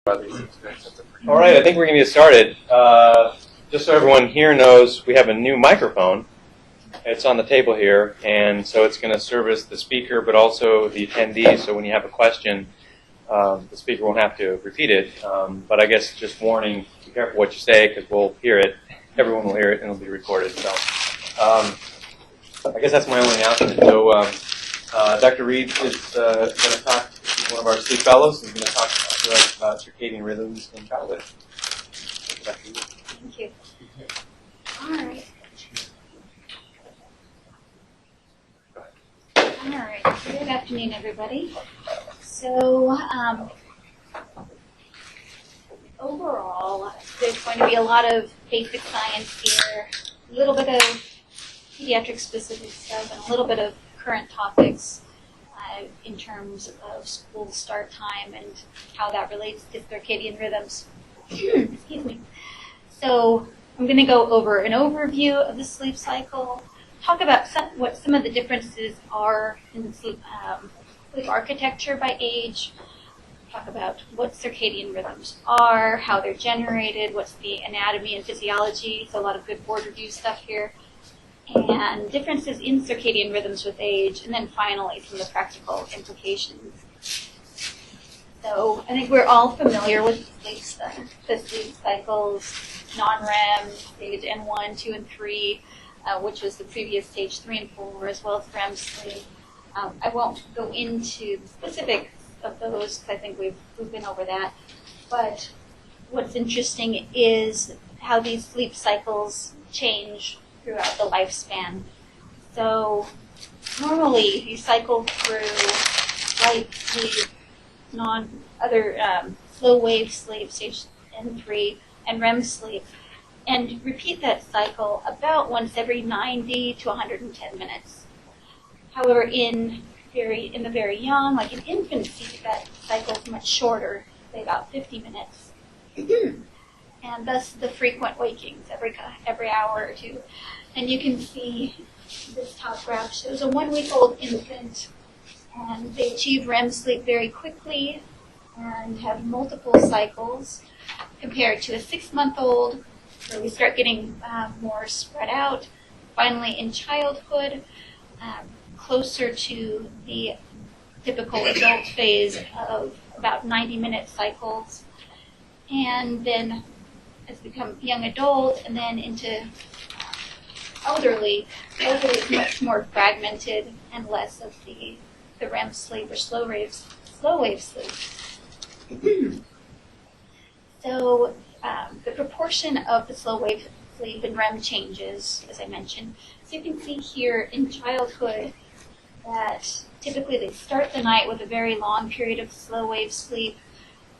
All right, I think we're going to get started. Just so everyone here knows, we have a new microphone. It's on the table here, and so it's going to service the speaker, but also the attendees. So when you have a question, the speaker won't have to repeat it. But I guess just warning, be careful what you say, because we'll hear it. Everyone will hear it, and it'll be recorded. So I guess that's my only announcement. So Dr. Reed is going to talk. He's one of our sleep fellows. He's going to talk to us about circadian rhythms in childhood. Thank you. All right. All right. Good afternoon, everybody. So overall, there's going to be a lot of basic science here, a little bit of pediatric-specific stuff, and a little bit of current topics in terms of school start time and how that relates to circadian rhythms. Excuse me. So I'm going to go over an overview of the sleep cycle, talk about what some of the differences are in the sleep architecture by age, talk about what circadian rhythms are, how they're generated, what's the anatomy and physiology, so a lot of good board review stuff here, and differences in circadian rhythms with age, and then finally some of the practical implications. So I think we're all familiar with the sleep cycles, non-REM, stage N1, 2, and 3, which was the previous stage 3 and 4, as well as REM sleep. I won't go into the specifics of those because I think we've been over that. But what's interesting is how these sleep cycles change throughout the lifespan. So normally you cycle through light sleep, slow wave sleep, stage N3, and REM sleep, and repeat that cycle about once every 90 to 110 minutes. However, in the very young, like in infancy, that cycle is much shorter, say about 50 minutes. And thus the frequent wakings every hour or two. And you can see this top graph shows a 1-week-old infant, and they achieve REM sleep very quickly and have multiple cycles compared to a 6-month-old, where we start getting more spread out. Finally, in childhood, closer to the typical adult phase of about 90-minute cycles. And then as we become young adult and then into elderly is much more fragmented and less of the REM sleep or slow wave sleep. So the proportion of the slow wave sleep and REM changes, as I mentioned. So you can see here in childhood that typically they start the night with a very long period of slow wave sleep,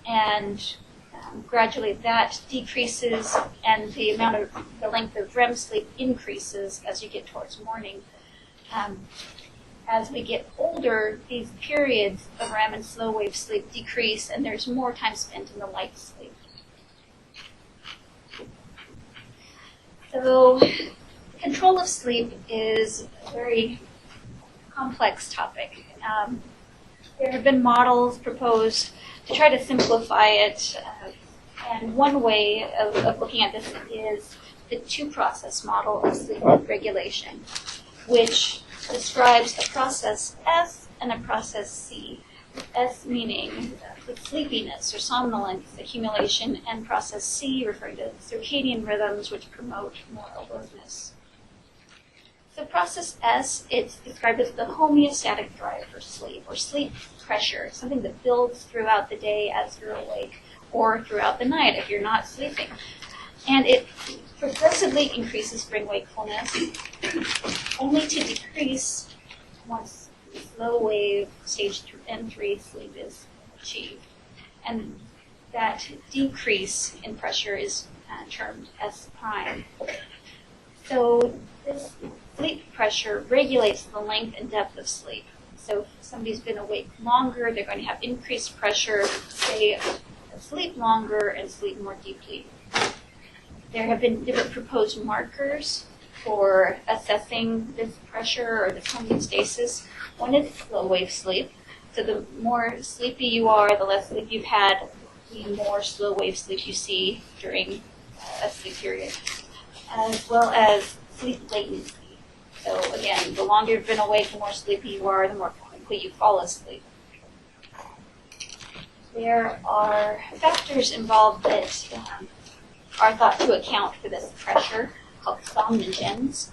and gradually that decreases and the length of REM sleep increases as you get towards morning. As we get older, these periods of REM and slow wave sleep decrease, and there's more time spent in the light sleep. So control of sleep is a very complex topic. There have been models proposed to try to simplify it, and one way of looking at this is the 2-process model of sleep regulation, which describes a process S and a process C. S meaning sleepiness or somnolence accumulation, and process C referring to circadian rhythms, which promote more alertness. So process S, it's described as the homeostatic drive for sleep, or sleep pressure, something that builds throughout the day as you're awake, or throughout the night if you're not sleeping. And it progressively increases brain wakefulness, only to decrease once slow wave stage N3 sleep is achieved. And that decrease in pressure is termed S prime. So this sleep pressure regulates the length and depth of sleep. So if somebody's been awake longer, they're going to have increased pressure, stay asleep longer, and sleep more deeply. There have been different proposed markers for assessing this pressure or this homeostasis. One is slow wave sleep. So the more sleepy you are, the less sleep you've had, the more slow wave sleep you see during a sleep period, as well as sleep latency. So again, the longer you've been awake, the more sleepy you are, the more quickly you fall asleep. There are factors involved that are thought to account for this pressure, called somnogens,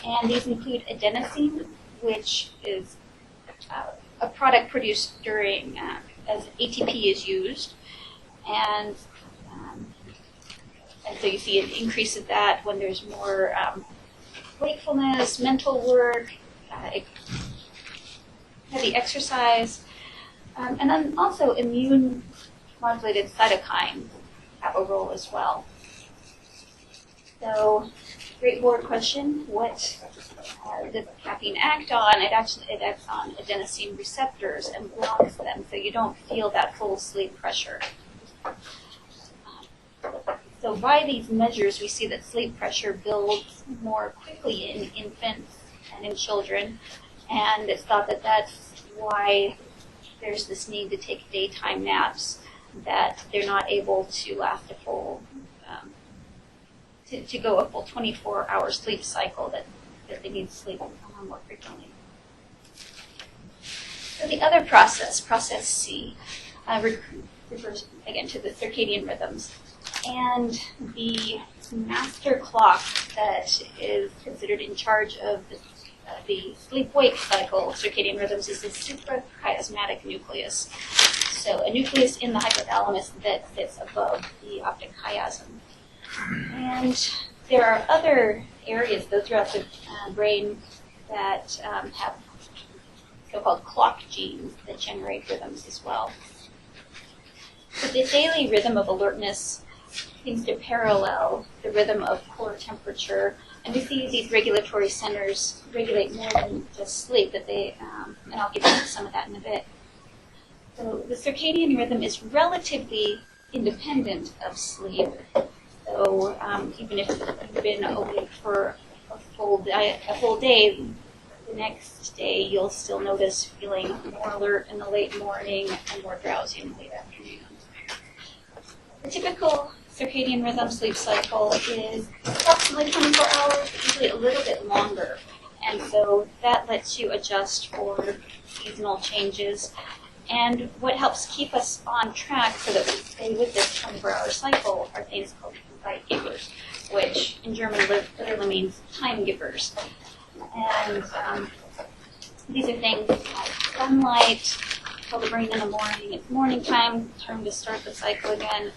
and these include adenosine, which is a product produced during as ATP is used, and so you see an increase of that when there's more wakefulness, mental work, heavy exercise, and then also immune-modulated cytokines have a role as well. So, great board question. What does caffeine act on? It acts on adenosine receptors and blocks them, so you don't feel that full sleep pressure. So by these measures, we see that sleep pressure builds more quickly in infants and in children, and it's thought that that's why there's this need to take daytime naps, that they're not able to last a full, to go a full 24-hour sleep cycle, that they need to sleep more frequently. So the other process, process C, refers again to the circadian rhythms. And the master clock that is considered in charge of the sleep-wake cycle circadian rhythms is the suprachiasmatic nucleus. So a nucleus in the hypothalamus that sits above the optic chiasm. And there are other areas, though, throughout the brain that have so-called clock genes that generate rhythms as well. So the daily rhythm of alertness seems to parallel the rhythm of core temperature, and we see these regulatory centers regulate more than just sleep, that they, and I'll get into some of that in a bit. So the circadian rhythm is relatively independent of sleep. So even if you've been awake for a full day, the next day you'll still notice feeling more alert in the late morning and more drowsy in the late afternoon. The typical circadian rhythm sleep cycle is approximately 24 hours, but usually a little bit longer. And so that lets you adjust for seasonal changes. And what helps keep us on track so that we stay with this 24-hour cycle are things called Zeitgebers, which in German literally means time givers. And these are things like sunlight, tell the brain in the morning, it's morning time to start the cycle again,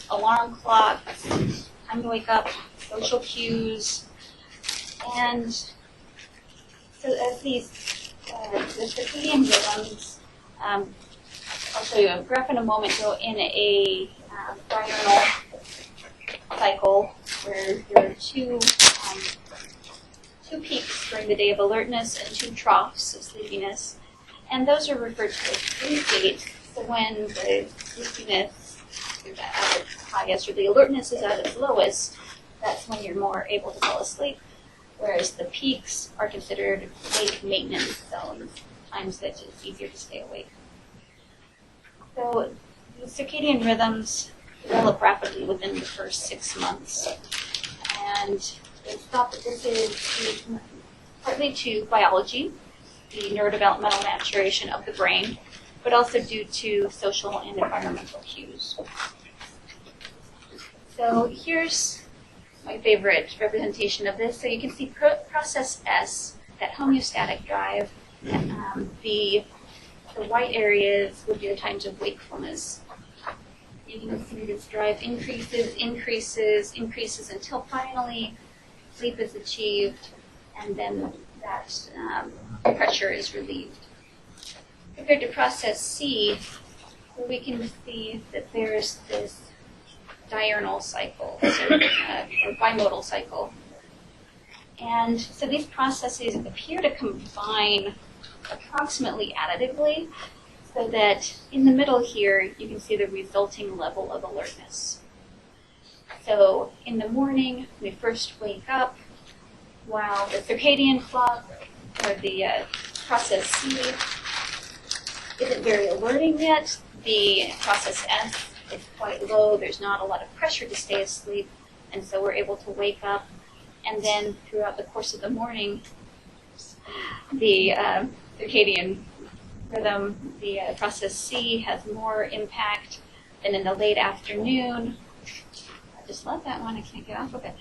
alarm clocks, time to wake up, social cues, and so as these the circadian rhythms, I'll show you a graph in a moment, go in a diurnal cycle where there are two peaks during the day of alertness and two troughs of sleepiness, and those are referred to as sleep gates. So when the sleepiness is at its highest or the alertness is at its lowest, that's when you're more able to fall asleep, whereas the peaks are considered wake maintenance zones, times that it's easier to stay awake. So the circadian rhythms develop rapidly within the first 6 months, and it's thought that this is due partly to biology, the neurodevelopmental maturation of the brain, but also due to social and environmental cues. So here's my favorite representation of this. So you can see process S, that homeostatic drive. The white areas would be the times of wakefulness. You can see this drive increases until finally sleep is achieved, and then that pressure is relieved. Compared to process C, where we can see that there's this diurnal cycle, or bimodal cycle. And so these processes appear to combine approximately additively, so that in the middle here you can see the resulting level of alertness. So in the morning, when we first wake up, while the circadian clock, or the process C, isn't very alerting yet, the process S is quite low. There's not a lot of pressure to stay asleep, and so we're able to wake up. And then throughout the course of the morning, the circadian rhythm, the process C, has more impact than in the late afternoon. I just love that one. I can't get off of it.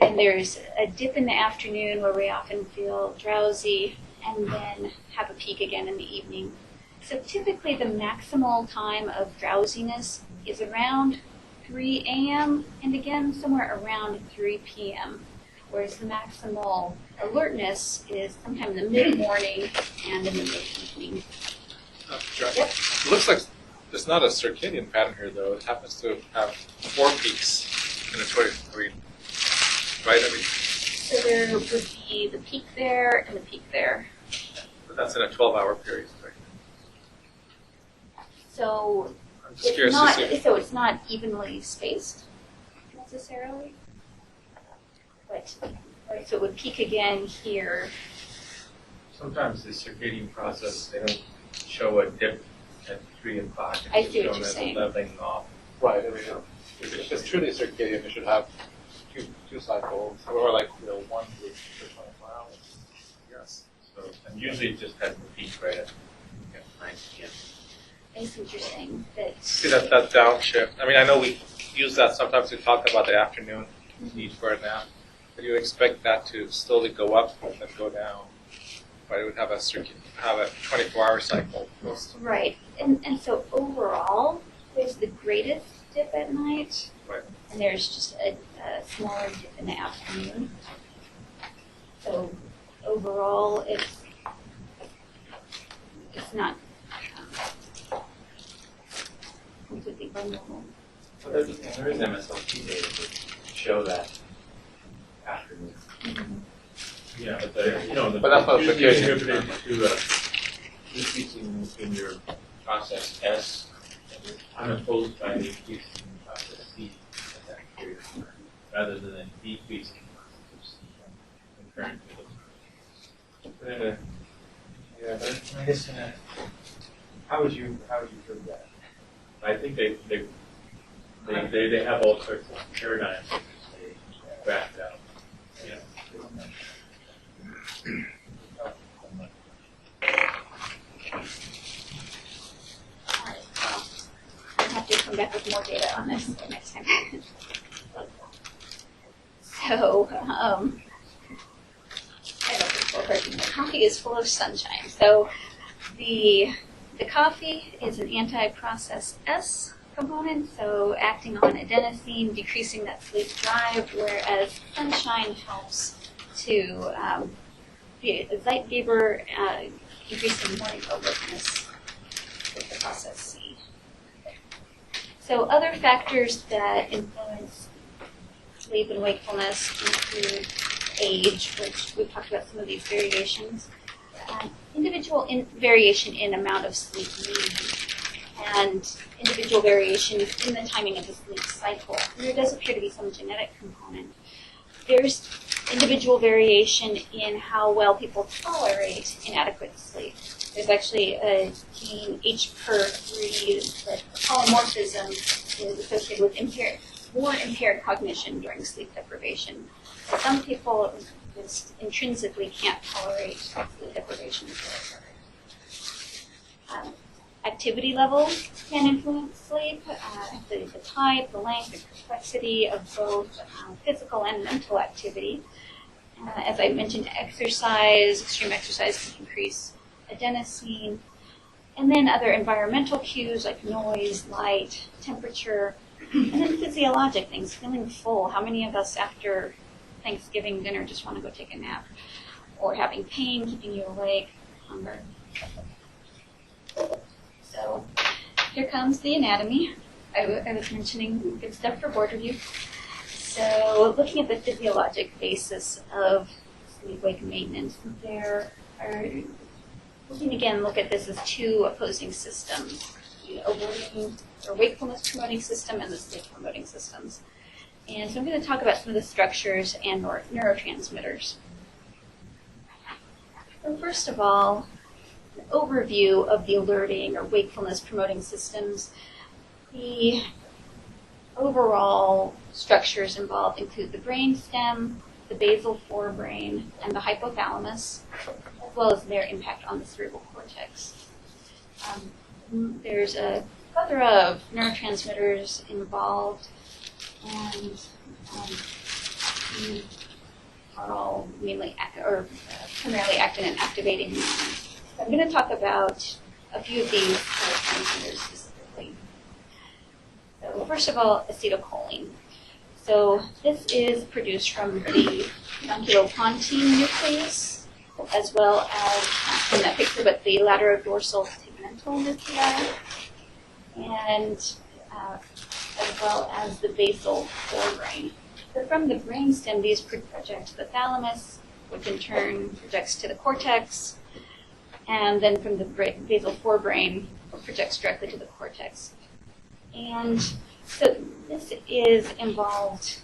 And there's a dip in the afternoon where we often feel drowsy, and then have a peak again in the evening. So typically the maximal time of drowsiness is around 3 a.m. and again somewhere around 3 p.m., whereas the maximal alertness is sometime in the mid-morning and in the mid-evening. Yep. Yep. It looks like there's not a circadian pattern here, though. It happens to have 4 peaks in a 23, right? I mean, So there would be the peak there and the peak there. but that's in a 12-hour period, right? So I'm just curious to see. so it's not evenly spaced necessarily. But right, so it would peak again here. Sometimes the circadian process, they don't show a dip at 3 o'clock. I see what It's you're shown saying. as leveling off. Right, I mean, if it's truly circadian, it should have two cycles, or like, one week for 24 hours. Yes. So, and usually it just has the peak right at 9 p.m. I see what you're saying. That See that downshift. I mean, I know we use that sometimes to talk about the afternoon need for a nap, but you expect that to slowly go up and then go down. But it would have a 24-hour cycle. right. And so overall, there's the greatest dip at night, Right. and there's just a smaller dip in the afternoon. So overall, it's not completely vulnerable. Well, there is MSLT data to show that afternoon. Yeah, but But that's not usually circadian. attributed to increasing in your process S, and unopposed by the increase in process C at that period of time, rather than a decrease in process C concurrent with it. Yeah, but I guess how would you prove that? I think they have all sorts of paradigms that they graphed out. Yeah. Alright, well, I'll have to come back with more data on this next time. So, I don't think the coffee is full of sunshine. So, the coffee is an anti-process S component, so acting on adenosine, decreasing that sleep drive, whereas sunshine helps to be a Zeitgeber, increasing morning alertness with the process C. So other factors that influence sleep and wakefulness include age, which we've talked about some of these variations, individual variation in amount of sleep needed, and individual variation in the timing of the sleep cycle. And there does appear to be some genetic component. There's individual variation in how well people tolerate inadequate sleep. There's actually a gene HPER3 that polymorphism is associated with more impaired cognition during sleep deprivation. So some people just intrinsically can't tolerate sleep deprivation. Activity level can influence sleep, the type, the length, the complexity of both physical and mental activity. As I mentioned, extreme exercise can increase adenosine. And then other environmental cues like noise, light, temperature, and then physiologic things, feeling full. How many of us after Thanksgiving dinner just want to go take a nap? Or having pain, keeping you awake, hunger. So here comes the anatomy. I was mentioning good stuff for board review. So looking at the physiologic basis of sleep-wake maintenance, there are, we can again look at this as two opposing systems, the alerting or wakefulness promoting system and the sleep promoting systems. And so I'm going to talk about some of the structures and neurotransmitters. So first of all, an overview of the alerting or wakefulness promoting systems. The overall structures involved include the brainstem, the basal forebrain, and the hypothalamus, as well as their impact on the cerebral cortex. There's a plethora of neurotransmitters involved, and these are all mainly primarily acting and activating neurons. So I'm going to talk about a few of these neurotransmitters specifically. So first of all, acetylcholine. So this is produced from the pedunculopontine nucleus, as well as from that picture, but the laterodorsal tegmental nuclei, and as well as the basal forebrain. So from the brainstem, these project to the thalamus, which in turn projects to the cortex, and then from the basal forebrain projects directly to the cortex. And so this is involved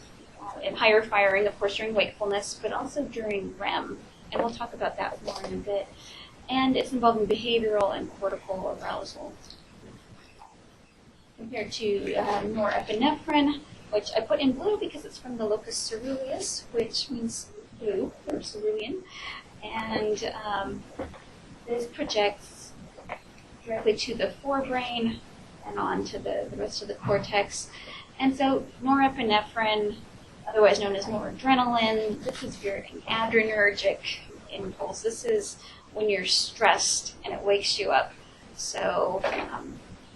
in higher firing, of course, during wakefulness, but also during REM, and we'll talk about that more in a bit. And it's involved in behavioral and cortical arousal. Compared to norepinephrine, which I put in blue because it's from the locus ceruleus, which means blue, or cerulean. And this projects directly to the forebrain and on to the rest of the cortex. And so norepinephrine, otherwise known as noradrenaline, this is your adrenergic impulse. This is when you're stressed and it wakes you up. So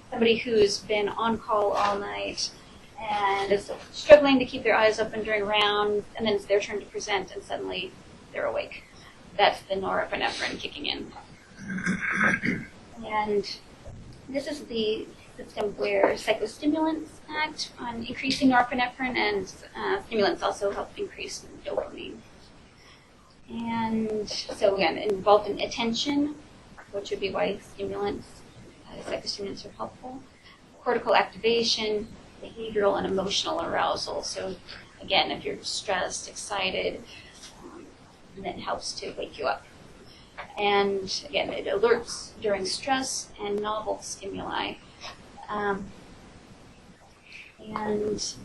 somebody who's been on call all night and is struggling to keep their eyes open during rounds, and then it's their turn to present, and suddenly they're awake. That's the norepinephrine kicking in. And this is the system where psychostimulants act on increasing norepinephrine, and stimulants also help increase dopamine. And so again, involved in attention, which would be why stimulants, psychostimulants are helpful. Cortical activation, behavioral and emotional arousal. So again, if you're stressed, excited, then it helps to wake you up. And again, it alerts during stress and novel stimuli. And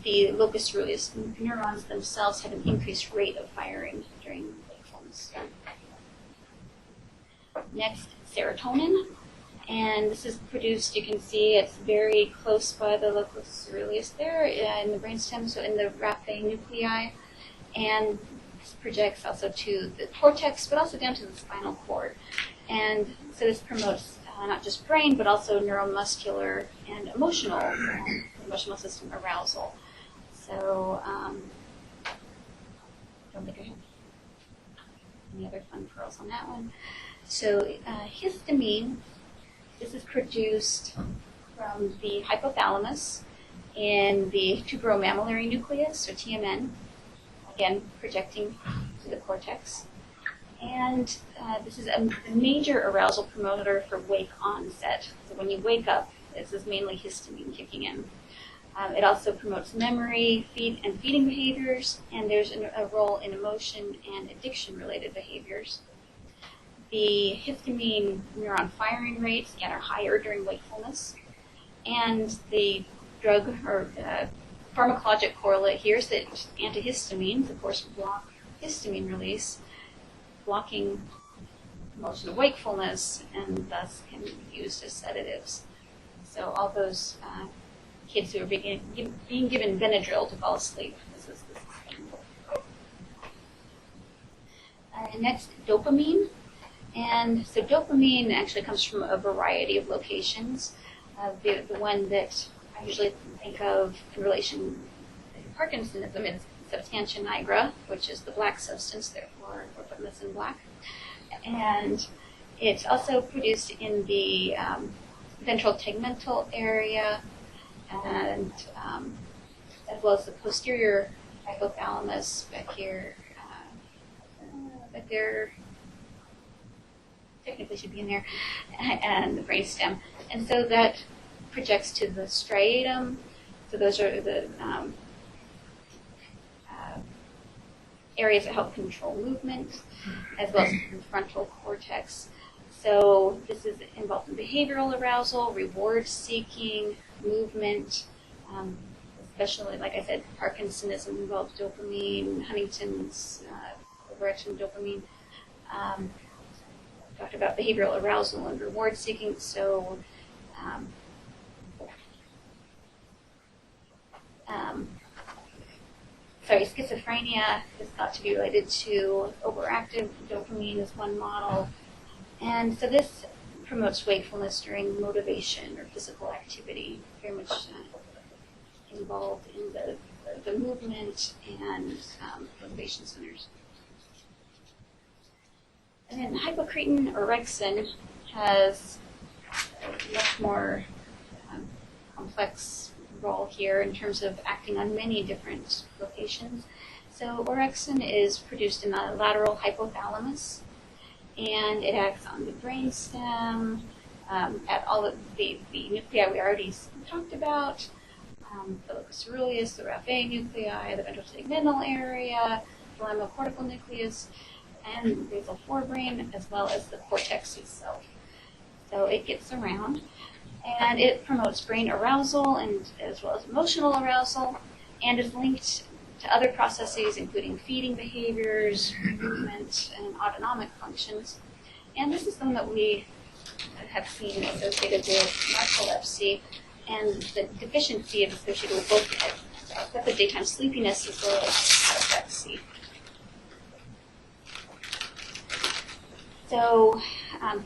the locus ceruleus neurons themselves have an increased rate of firing during wakefulness. Next, serotonin. And this is produced, you can see it's very close by the locus ceruleus there in the brainstem, so in the raphe nuclei. And this projects also to the cortex, but also down to the spinal cord. And so this promotes not just brain, but also neuromuscular and emotional system arousal. So I don't think I have any other fun pearls on that one. So histamine. This is produced from the hypothalamus in the tuberomammillary nucleus, or TMN, again, projecting to the cortex. And this is a major arousal promoter for wake onset. So when you wake up, this is mainly histamine kicking in. It also promotes memory, feeding behaviors, and there's a role in emotion and addiction-related behaviors. The histamine neuron firing rates, again, are higher during wakefulness. And the drug or pharmacologic correlate here is that antihistamines, of course, block histamine release, blocking motion of wakefulness, and thus can be used as sedatives. So all those kids who are being given Benadryl to fall asleep, this is the system. Next, dopamine. And so dopamine actually comes from a variety of locations. The one that I usually think of in relation to Parkinsonism is substantia nigra, which is the black substance, therefore we're putting this in black. And it's also produced in the ventral tegmental area, and as well as the posterior hypothalamus back here, back there. Technically should be in there, and the brainstem. And so that projects to the striatum. So those are the areas that help control movement, as well as the frontal cortex. So this is involved in behavioral arousal, reward seeking, movement, especially, like I said, Parkinsonism involves dopamine, Huntington's overaction dopamine. Talked about behavioral arousal and reward seeking. So schizophrenia is thought to be related to overactive dopamine is one model. And so this promotes wakefulness during motivation or physical activity, very much involved in the movement and motivation centers. And then hypocretin orexin has a much more complex role here in terms of acting on many different locations. So orexin is produced in the lateral hypothalamus, and it acts on the brainstem, at all of the nuclei we already talked about, the locus coeruleus, the raphe nuclei, the ventral tegmental area, the thalamocortical nucleus, and basal forebrain, as well as the cortex itself. So it gets around, and it promotes brain arousal and as well as emotional arousal, and is linked to other processes, including feeding behaviors, movement, and autonomic functions. And this is something that we have seen associated with narcolepsy, and the deficiency is associated with both excessive daytime sleepiness as well as cataplexy. So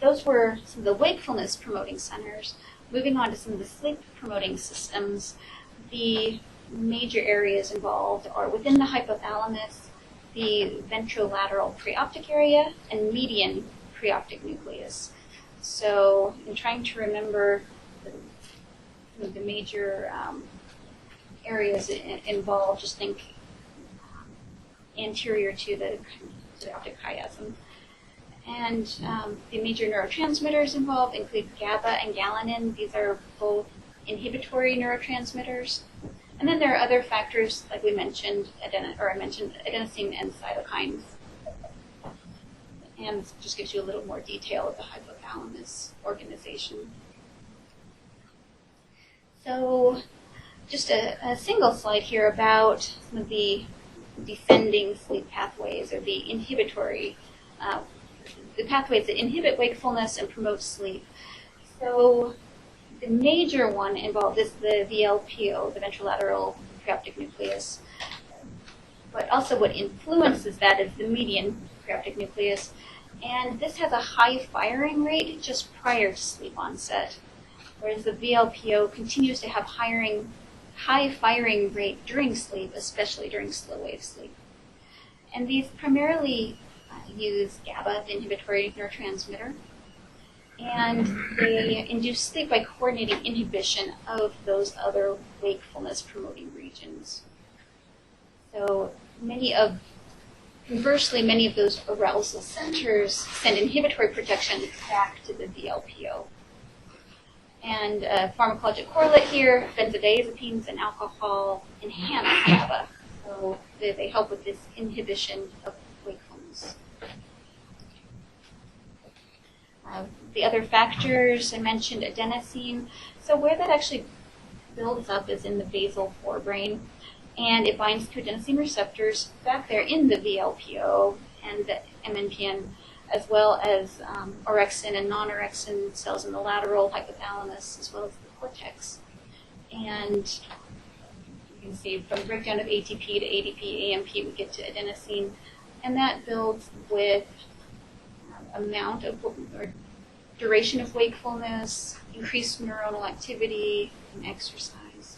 those were some of the wakefulness promoting centers. Moving on to some of the sleep promoting systems, the major areas involved are within the hypothalamus, the ventrolateral preoptic area, and median preoptic nucleus. So in trying to remember the major areas involved, just think anterior to the optic chiasm. And the major neurotransmitters involved include GABA and galanin. These are both inhibitory neurotransmitters. And then there are other factors, like we mentioned, I mentioned adenosine and cytokines. And this just gives you a little more detail of the hypothalamus organization. So just a single slide here about some of the descending sleep pathways, or the inhibitory the pathways that inhibit wakefulness and promote sleep. So the major one involved is the VLPO, the ventrolateral preoptic nucleus. But also what influences that is the median preoptic nucleus. And this has a high firing rate just prior to sleep onset, whereas the VLPO continues to have high firing rate during sleep, especially during slow wave sleep. And these primarily use GABA, the inhibitory neurotransmitter, and they induce sleep by coordinating inhibition of those other wakefulness promoting regions. So conversely, many of those arousal centers send inhibitory protection back to the VLPO. And pharmacologic correlate here, benzodiazepines and alcohol enhance GABA, so they help with this inhibition of wakefulness. The other factors, I mentioned adenosine. So where that actually builds up is in the basal forebrain, and it binds to adenosine receptors back there in the VLPO and the MNPN, as well as orexin and non-orexin cells in the lateral hypothalamus, as well as the cortex. And you can see from breakdown of ATP to ADP, AMP, we get to adenosine, and that builds with amount of or duration of wakefulness, increased neuronal activity, and exercise.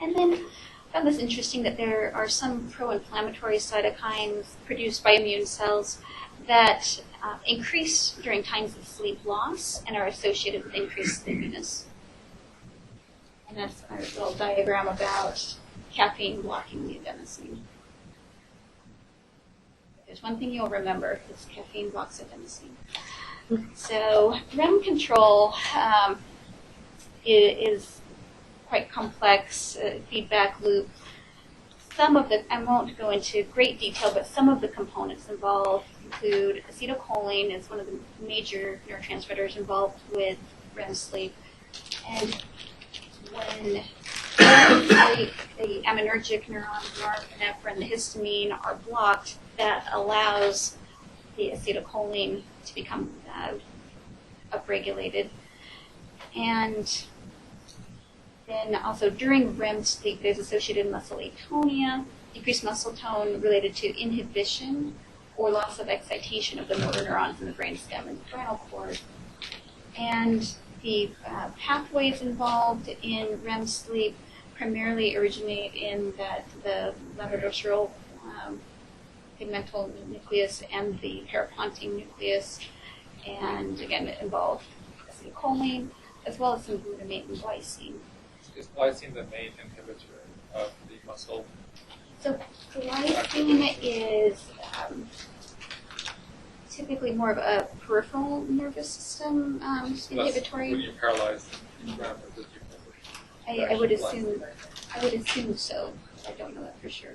And then I found this interesting that there are some pro-inflammatory cytokines produced by immune cells that increase during times of sleep loss and are associated with increased sleepiness. And that's our little diagram about caffeine blocking the adenosine. There's one thing you'll remember, is caffeine blocks adenosine. So REM control is quite complex, feedback loop. some of the, I won't go into great detail, but some of the components involved include acetylcholine is one of the major neurotransmitters involved with REM sleep. And when the aminergic neurons, norepinephrine, the histamine are blocked, that allows the acetylcholine to become upregulated. And then also during REM sleep, there's associated muscle atonia, decreased muscle tone related to inhibition or loss of excitation of the motor neurons in the brainstem and spinal cord. And the pathways involved in REM sleep primarily originate in the levodorsal tegmental nucleus and the parapontine nucleus, and again it involves acetylcholine as well as some glutamate and glycine. Is glycine the main inhibitor of the muscle? So glycine is typically more of a peripheral nervous system inhibitory. When you're paralyzed, I would assume so. I don't know that for sure.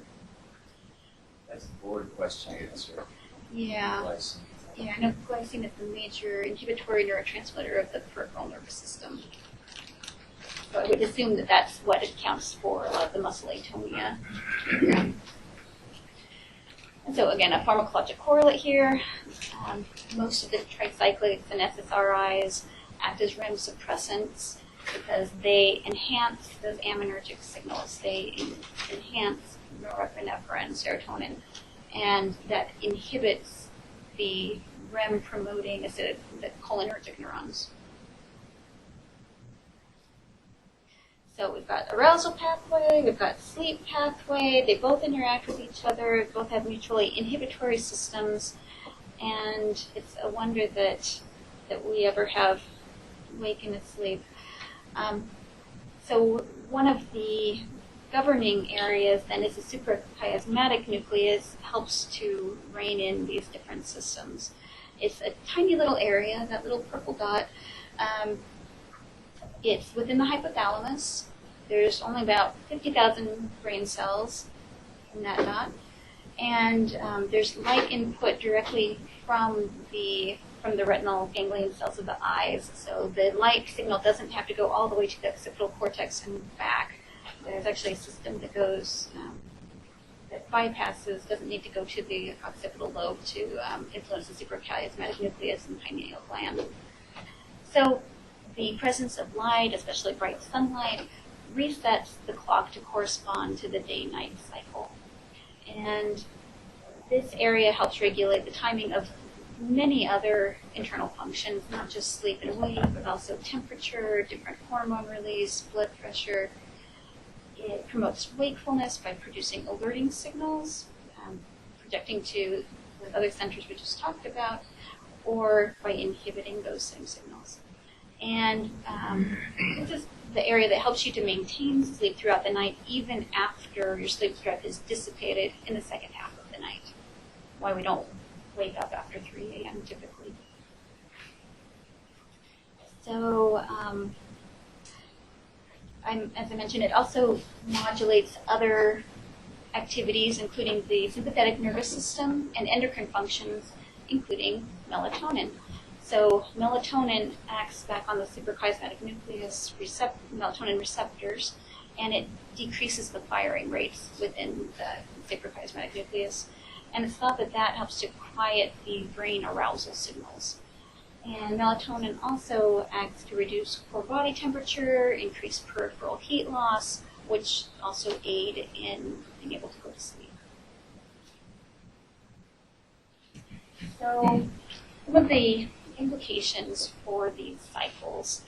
That's the board question answer. Yeah. Glycine. Yeah, I know glycine is the major inhibitory neurotransmitter of the peripheral nervous system. So I would assume that that's what accounts for a lot of the muscle atonia. And so again, a pharmacologic correlate here. Most of the tricyclics and SSRIs act as REM suppressants because they enhance those aminergic signals. They enhance norepinephrine, serotonin, and that inhibits the REM promoting the cholinergic neurons. So we've got arousal pathway, we've got sleep pathway, they both interact with each other, both have mutually inhibitory systems, and it's a wonder that we ever have wake and asleep. So one of the governing areas then is the suprachiasmatic nucleus, helps to rein in these different systems. It's a tiny little area, that little purple dot. It's within the hypothalamus. There's only about 50,000 brain cells in that dot. And there's light input directly from the retinal ganglion cells of the eyes. So the light signal doesn't have to go all the way to the occipital cortex and back. There's actually a system that goes, that bypasses, doesn't need to go to the occipital lobe to influence the suprachiasmatic nucleus and pineal gland. So the presence of light, especially bright sunlight, resets the clock to correspond to the day-night cycle. And this area helps regulate the timing of many other internal functions, not just sleep and wake, but also temperature, different hormone release, blood pressure. It promotes wakefulness by producing alerting signals, projecting to the other centers we just talked about, or by inhibiting those same signals. And this is the area that helps you to maintain sleep throughout the night, even after your sleep drive is dissipated in the second half of the night. Why we don't wake up after 3 a.m. typically. So, as I mentioned, it also modulates other activities, including the sympathetic nervous system and endocrine functions, including melatonin. So melatonin acts back on the suprachiasmatic nucleus melatonin receptors, and it decreases the firing rates within the suprachiasmatic nucleus. And it's thought that that helps to quiet the brain arousal signals. And melatonin also acts to reduce core body temperature, increase peripheral heat loss, which also aid in being able to go to sleep. So some of the implications for these cycles.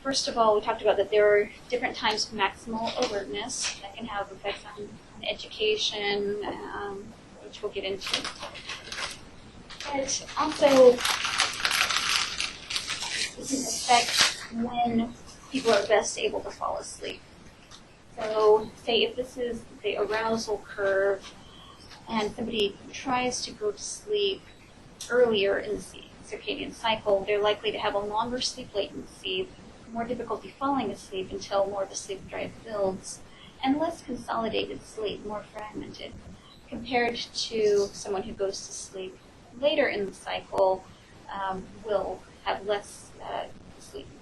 First of all, we talked about that there are different times of maximal alertness that can have effects on education, which we'll get into. But also, it can affect when people are best able to fall asleep. So, say if this is the arousal curve and somebody tries to go to sleep earlier in the circadian cycle, they're likely to have a longer sleep latency, more difficulty falling asleep until more of the sleep drive builds, and less consolidated sleep, more fragmented, compared to someone who goes to sleep later in the cycle, will have less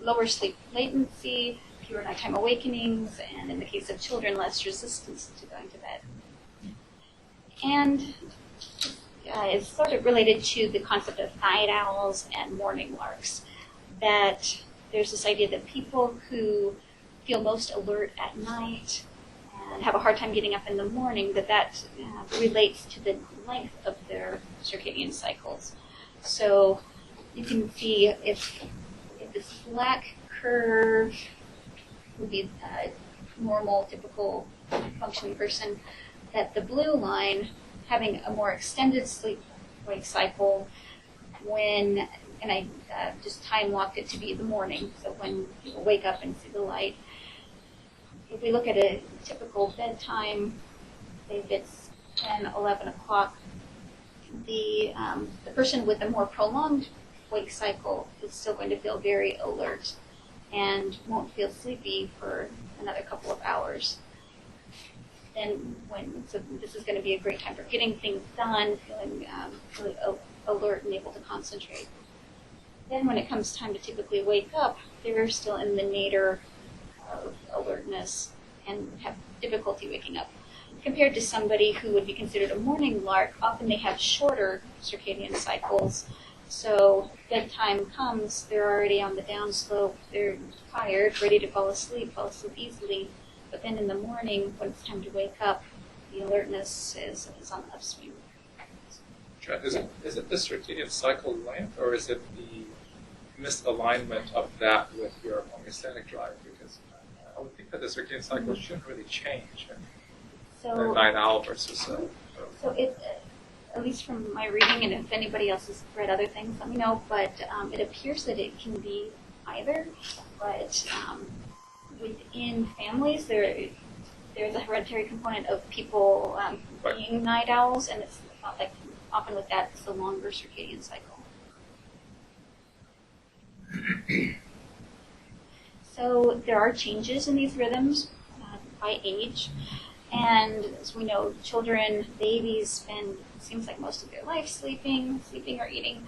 lower sleep latency, fewer nighttime awakenings, and in the case of children, less resistance to going to bed. And it's sort of related to the concept of night owls and morning larks, that there's this idea that people who feel most alert at night and have a hard time getting up in the morning, that relates to the length of their circadian cycles. So you can see if this black curve would be a normal, typical functioning person, that the blue line, having a more extended sleep-wake cycle, when, and I just time locked it to be the morning, so when people wake up and see the light. If we look at a typical bedtime, say if it's 10, 11 o'clock, the person with a more prolonged wake cycle is still going to feel very alert and won't feel sleepy for another couple of hours. Then so this is going to be a great time for getting things done, feeling really alert and able to concentrate. Then when it comes time to typically wake up, they're still in the nadir of alertness and have difficulty waking up. Compared to somebody who would be considered a morning lark, often they have shorter circadian cycles. So bedtime comes, they're already on the downslope, they're tired, ready to fall asleep easily. But then in the morning, when it's time to wake up, the alertness is on the upswing. Is it the circadian cycle length, or is it the misalignment of that with your homeostatic drive? Because I would think that the circadian cycle shouldn't really change. So, night owl versus so it, at least from my reading, and if anybody else has read other things, let me know. But it appears that it can be either. But within families, there's a hereditary component of people being night owls, and it's not like often with that, it's the longer circadian cycle. So there are changes in these rhythms by age. And as we know, children, babies spend, it seems like most of their life sleeping or eating.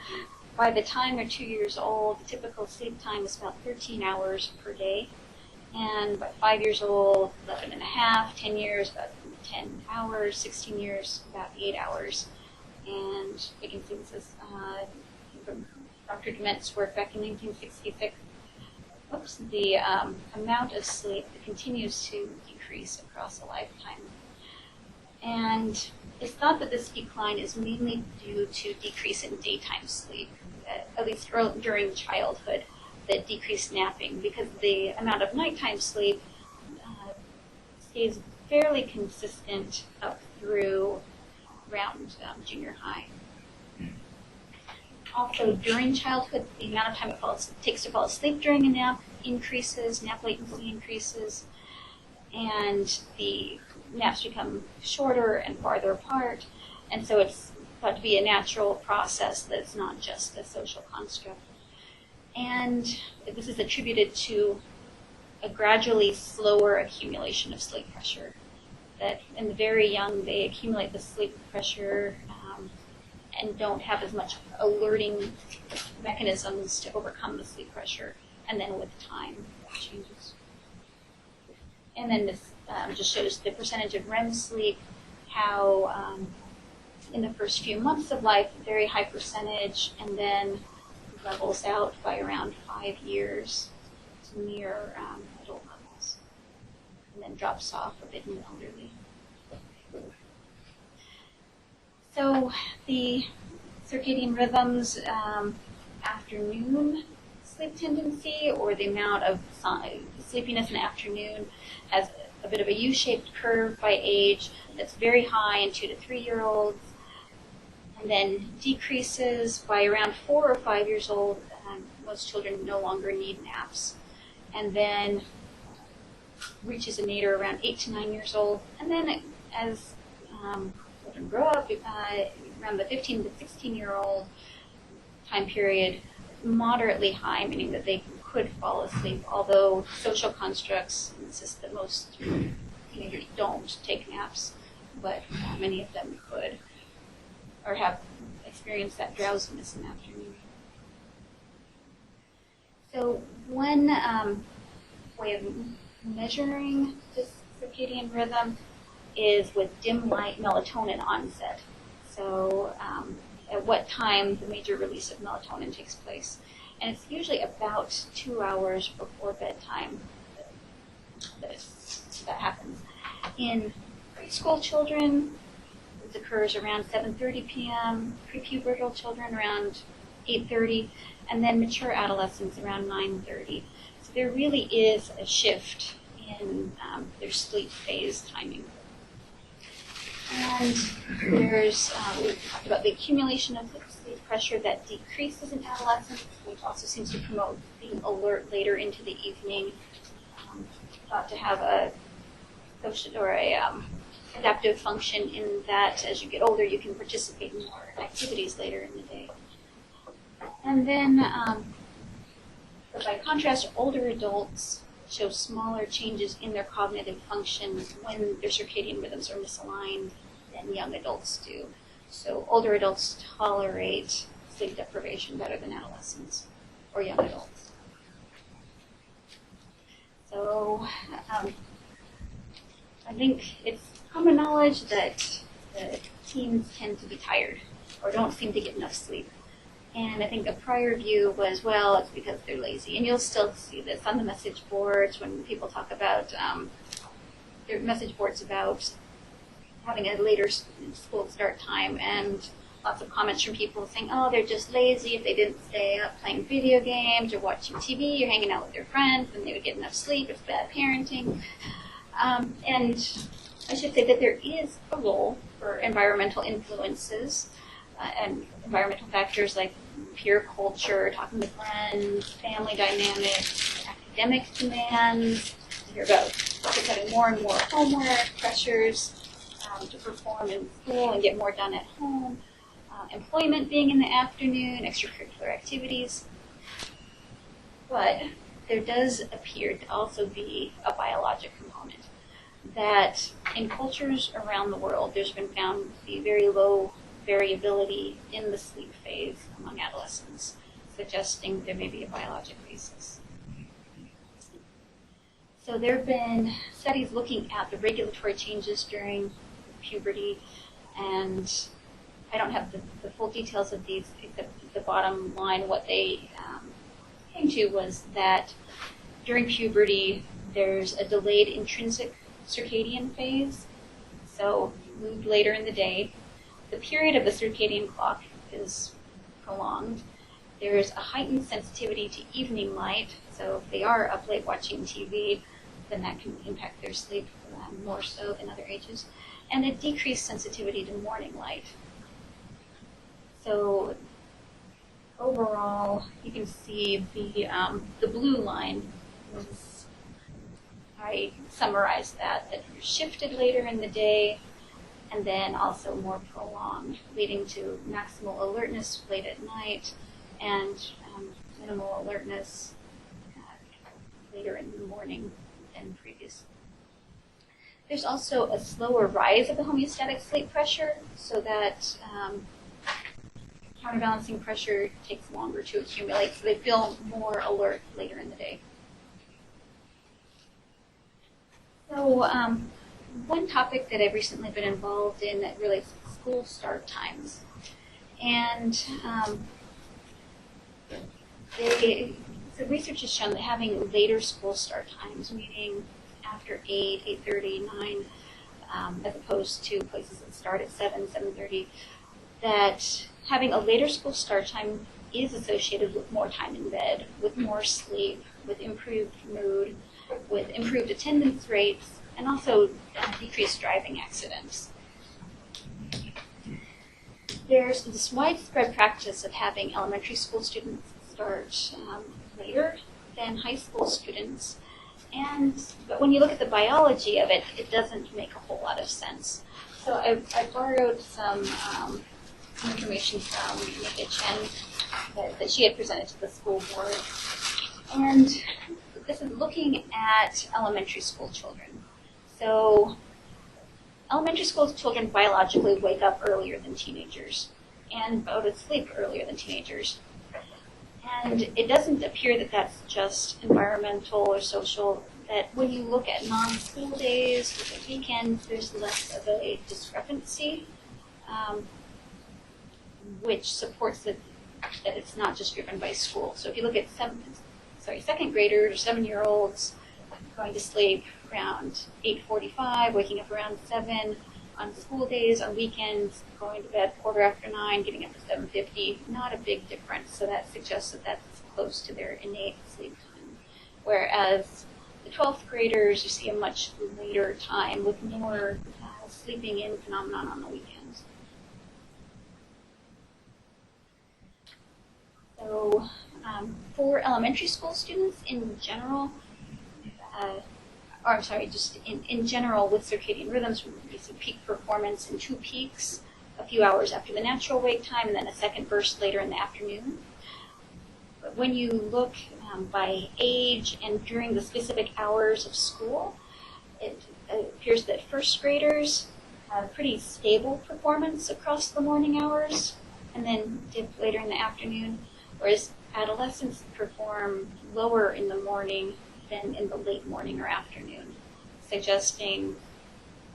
By the time they're 2 years old, the typical sleep time is about 13 hours per day. And by 5 years old, 11 and a half, 10 years, about 10 hours, 16 years, about 8 hours. And we can see this is from Dr. Dement's work back in 1966. The amount of sleep continues to decrease across a lifetime. And it's thought that this decline is mainly due to decrease in daytime sleep, at least during childhood, that decreased napping, because the amount of nighttime sleep stays fairly consistent up through around junior high. Also, during childhood, the amount of time it takes to fall asleep during a nap increases, nap latency increases, and the naps become shorter and farther apart, and so it's thought to be a natural process that's not just a social construct. And this is attributed to a gradually slower accumulation of sleep pressure, that in the very young they accumulate the sleep pressure and don't have as much alerting mechanisms to overcome the sleep pressure, and then with time that changes. And then this just shows the percentage of REM sleep, how in the first few months of life, a very high percentage, and then levels out by around 5 years to near adult levels, and then drops off a bit in the elderly. So the circadian rhythms, afternoon sleep tendency, or the amount of sleepiness in the afternoon, has a bit of a U-shaped curve by age that's very high in 2 to 3 year olds, and then decreases by around 4 or 5 years old. Most children no longer need naps, and then reaches a nadir around 8 to 9 years old, and then as children grow up, around the 15 to 16-year-old time period, moderately high, meaning that they could fall asleep, although social constructs insist that most teenagers don't take naps, but many of them could, or have experienced that drowsiness in the afternoon. So one way of measuring this circadian rhythm is with dim light melatonin onset. So at what time the major release of melatonin takes place. And it's usually about 2 hours before bedtime that happens. In preschool children, it occurs around 7:30 p.m., prepubertal children around 8:30, and then mature adolescents around 9:30. So there really is a shift in their sleep phase timing. And there's, we talked about the accumulation of sleep pressure that decreases in adolescence, which also seems to promote being alert later into the evening. Thought to have a social or a adaptive function in that as you get older, you can participate in more activities later in the day. And then, but by contrast, older adults show smaller changes in their cognitive function when their circadian rhythms are misaligned than young adults do. So older adults tolerate sleep deprivation better than adolescents or young adults. So I think it's common knowledge that the teens tend to be tired or don't seem to get enough sleep. And I think a prior view was, well, it's because they're lazy. And you'll still see this on the message boards when people talk about their message boards about having a later school start time, and lots of comments from people saying, oh, they're just lazy if they didn't stay up playing video games or watching TV or hanging out with their friends, and they would get enough sleep. It's bad parenting. And I should say that there is a role for environmental influences and environmental factors like peer culture, talking to friends, family dynamics, academic demands. You hear about kids having more and more homework, pressures to perform in school and get more done at home, employment being in the afternoon, extracurricular activities. But there does appear to also be a biologic component that in cultures around the world, there's been found to be very low variability in the sleep phase among adolescents, suggesting there may be a biologic basis. So there have been studies looking at the regulatory changes during puberty, and I don't have the full details of these, except the bottom line, what they came to was that during puberty, there's a delayed intrinsic circadian phase, so moved later in the day. The period of the circadian clock is prolonged. There's a heightened sensitivity to evening light, so if they are up late watching TV, then that can impact their sleep more so than other ages. And a decreased sensitivity to morning light. So overall, you can see the blue line is, I summarized that you're shifted later in the day, and then also more prolonged, leading to maximal alertness late at night and minimal alertness later in the morning than previously. There's also a slower rise of the homeostatic sleep pressure, so that counterbalancing pressure takes longer to accumulate, so they feel more alert later in the day. So one topic that I've recently been involved in that relates to school start times. And the research has shown that having later school start times, meaning after 8, 8:30, 9, as opposed to places that start at 7, 7:30, that having a later school start time is associated with more time in bed, with more sleep, with improved mood, with improved attendance rates, and also decreased driving accidents. There's this widespread practice of having elementary school students start later than high school students. But when you look at the biology of it, it doesn't make a whole lot of sense. So I borrowed some information from Nika Chen that she had presented to the school board. And this is looking at elementary school children. So elementary school children biologically wake up earlier than teenagers and go to sleep earlier than teenagers. And it doesn't appear that that's just environmental or social, that when you look at non-school days, look at weekends, there's less of a discrepancy, which supports that it's not just driven by school. So if you look at second graders or 7-year-olds going to sleep around 8:45, waking up around 7, on school days, on weekends, going to bed 9:15, getting up to 7:50, not a big difference. So that suggests that that's close to their innate sleep time. Whereas the 12th graders, you see a much later time with more sleeping in phenomenon on the weekends. So for elementary school students in general, in general with circadian rhythms, we see peak performance in 2 peaks, a few hours after the natural wake time, and then a second burst later in the afternoon. But when you look by age and during the specific hours of school, it appears that first graders have pretty stable performance across the morning hours, and then dip later in the afternoon, whereas adolescents perform lower in the morning than in the late morning or afternoon, suggesting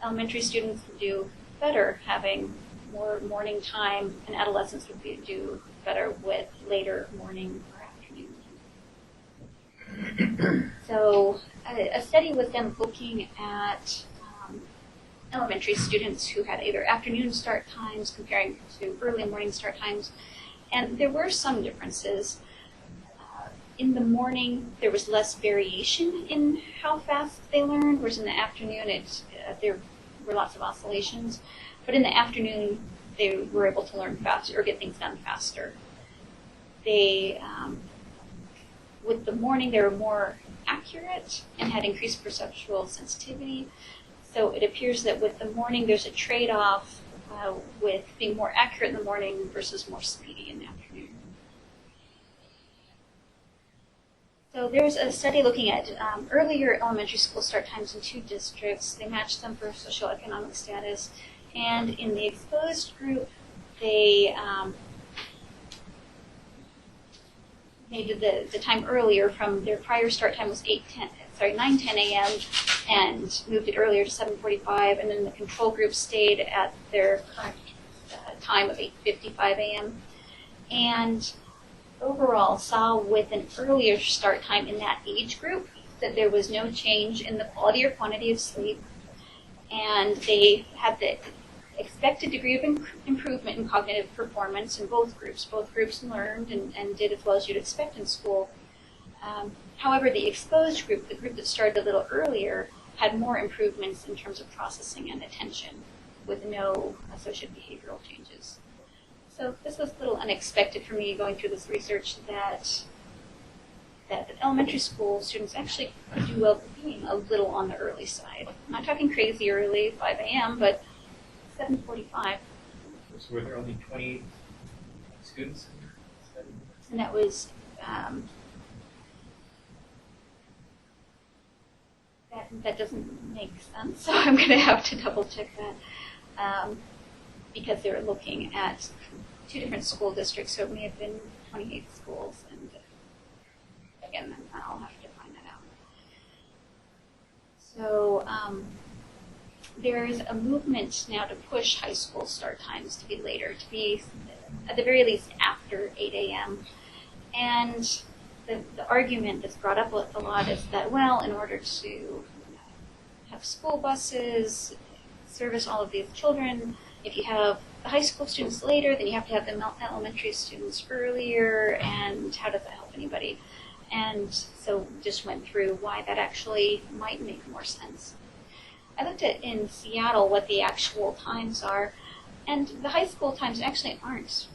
elementary students would do better having more morning time, and adolescents would do better with later morning or afternoon. So a study was then looking at elementary students who had either afternoon start times comparing to early morning start times, and there were some differences. In the morning, there was less variation in how fast they learned, whereas in the afternoon, there were lots of oscillations. But in the afternoon, they were able to learn faster or get things done faster. With the morning, they were more accurate and had increased perceptual sensitivity. So it appears that with the morning, there's a trade-off with being more accurate in the morning versus more speedy in the afternoon. So there's a study looking at earlier elementary school start times in 2 districts. They matched them for socioeconomic status. And in the exposed group, they did the time earlier from their prior start time was 9:10 a.m. and moved it earlier to 7:45. And then the control group stayed at their current time of 8:55 a.m. And overall saw with an earlier start time in that age group that there was no change in the quality or quantity of sleep, and they had the expected degree of improvement in cognitive performance in both groups. Both groups learned and did as well as you'd expect in school. However, the exposed group, the group that started a little earlier, had more improvements in terms of processing and attention with no associated behavioral changes. So this was a little unexpected for me going through this research that elementary school students actually do well being a little on the early side. I'm not talking crazy early, 5 a.m., but 7:45. So were there only 20 students? And that was that doesn't make sense. So I'm going to have to double check that because they were looking at 2 different school districts, so it may have been 28 schools, and again, I'll have to find that out. So there is a movement now to push high school start times to be later, to be at the very least after 8 a.m. And the argument that's brought up a lot is that, well, in order to have school buses service all of these children, if you have the high school students later, then you have to have the elementary students earlier, and how does that help anybody? And so just went through why that actually might make more sense. I looked at in Seattle what the actual times are, and the high school times actually aren't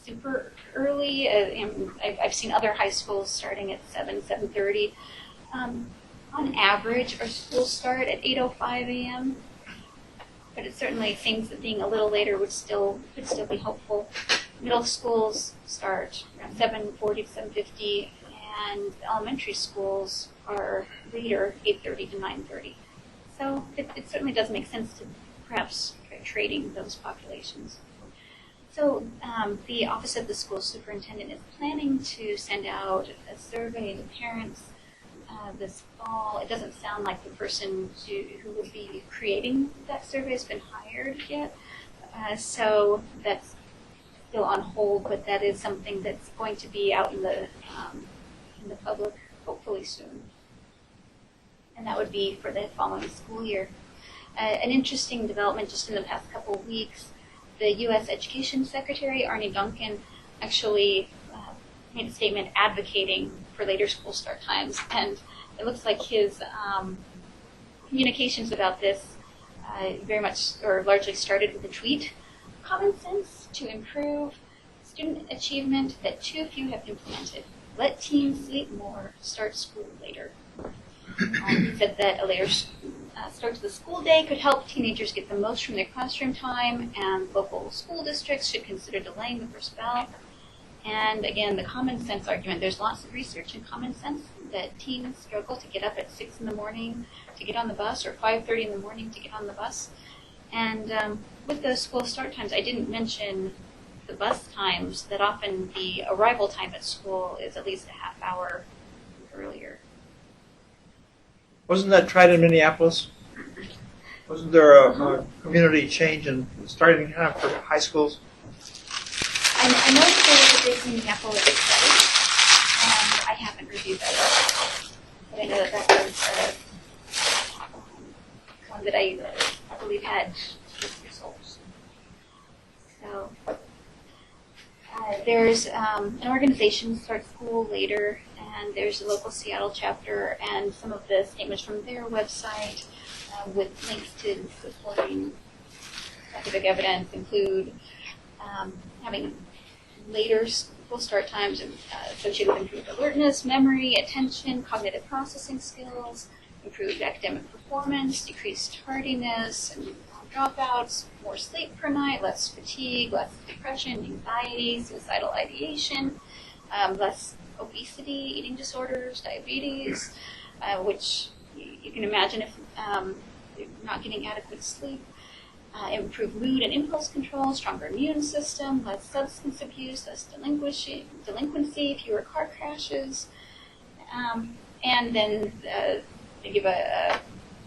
super early. I've seen other high schools starting at 7:30. On average, our schools start at 8:05 a.m., but it certainly seems that being a little later could still be helpful. Middle schools start around 7:40 to 7:50, and elementary schools are later, 8:30 to 9:30. it certainly does make sense to perhaps try trading those populations. So the Office of the School Superintendent is planning to send out a survey to parents this fall. It doesn't sound like the person who would be creating that survey has been hired yet, so that's still on hold, but that is something that's going to be out in the public hopefully soon. And that would be for the following school year. An interesting development just in the past couple of weeks, the U.S. Education Secretary, Arne Duncan, actually made a statement advocating for later school start times. And it looks like his communications about this very much or largely started with a tweet. Common sense to improve student achievement that too few have implemented. Let teens sleep more, start school later. He said that a later start to the school day could help teenagers get the most from their classroom time, and local school districts should consider delaying the first bell. And again, the common sense argument, there's lots of research in common sense that teens struggle to get up at 6 in the morning to get on the bus, or 5:30 in the morning to get on the bus. And with those school start times, I didn't mention the bus times, that often the arrival time at school is at least a half hour earlier. Wasn't that tried in Minneapolis? Wasn't there a community change in starting time for high schools? I know that there was a big Minneapolis study, and I haven't reviewed that yet. But I know that that was one that I believe had good results. So there's an organization, Start School Later, and there's a local Seattle chapter, and some of the statements from their website with links to supporting scientific evidence include having later school start times associated with improved alertness, memory, attention, cognitive processing skills, improved academic performance, decreased tardiness and dropouts, more sleep per night, less fatigue, less depression, anxiety, suicidal ideation, less obesity, eating disorders, diabetes, which you can imagine if you're not getting adequate sleep, improved mood and impulse control, stronger immune system, less substance abuse, less delinquency, fewer car crashes, and then they give a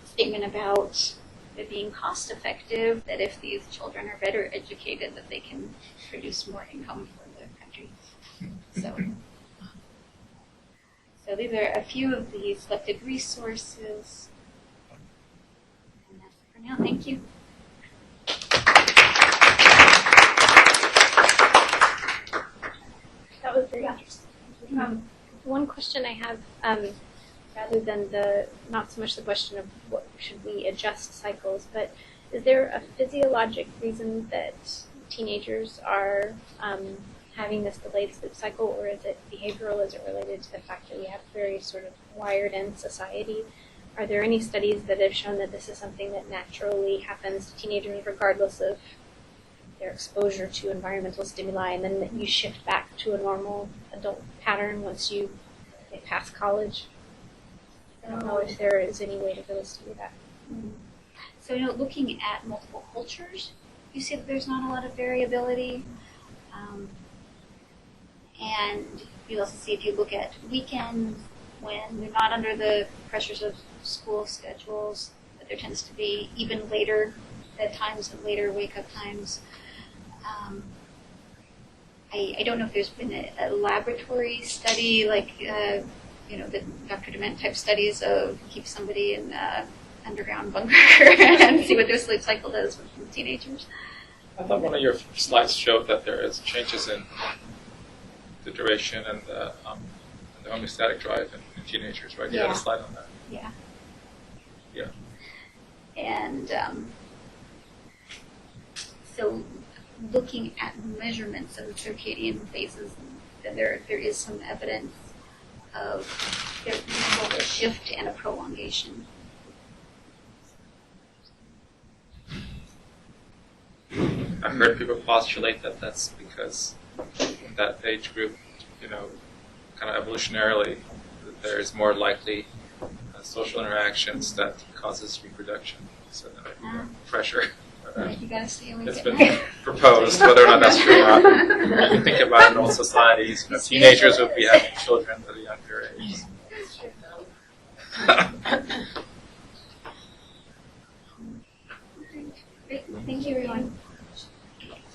statement about it being cost effective, that if these children are better educated, that they can produce more income for the country. So these are a few of the selected resources. And that's it for now. Thank you. That was very interesting. One question I have, rather than not so much the question of what should we adjust cycles, but is there a physiologic reason that teenagers are having this delayed sleep cycle, or is it behavioral? Is it related to the fact that we have very sort of wired-in society? Are there any studies that have shown that this is something that naturally happens to teenagers regardless of their exposure to environmental stimuli, and then that you shift back to a normal adult pattern once you get past college? I don't know if there is any way to really study that. So, looking at multiple cultures, you see that there's not a lot of variability. And you also see, if you look at weekends, when they're not under the pressures of school schedules, that there tends to be even later bedtimes and later wake-up times. I don't know if there's been a laboratory study like the Dr. Dement type studies of keep somebody in an underground bunker and see what their sleep cycle does with teenagers. I thought one of your slides showed that there is changes in the duration and the homeostatic drive in teenagers, right? You had a slide on that. Yeah. Yeah. And so looking at measurements of circadian phases, there is some evidence of there being both a shift and a prolongation. I've heard people postulate that that's because in that age group, kind of evolutionarily, there is more likely social interactions that causes reproduction. So pressure. You gotta stay awake It's at been night. proposed, whether or not that's true or not. You think about it in all societies, teenagers would be having children at a younger age. Great. Thank you, everyone.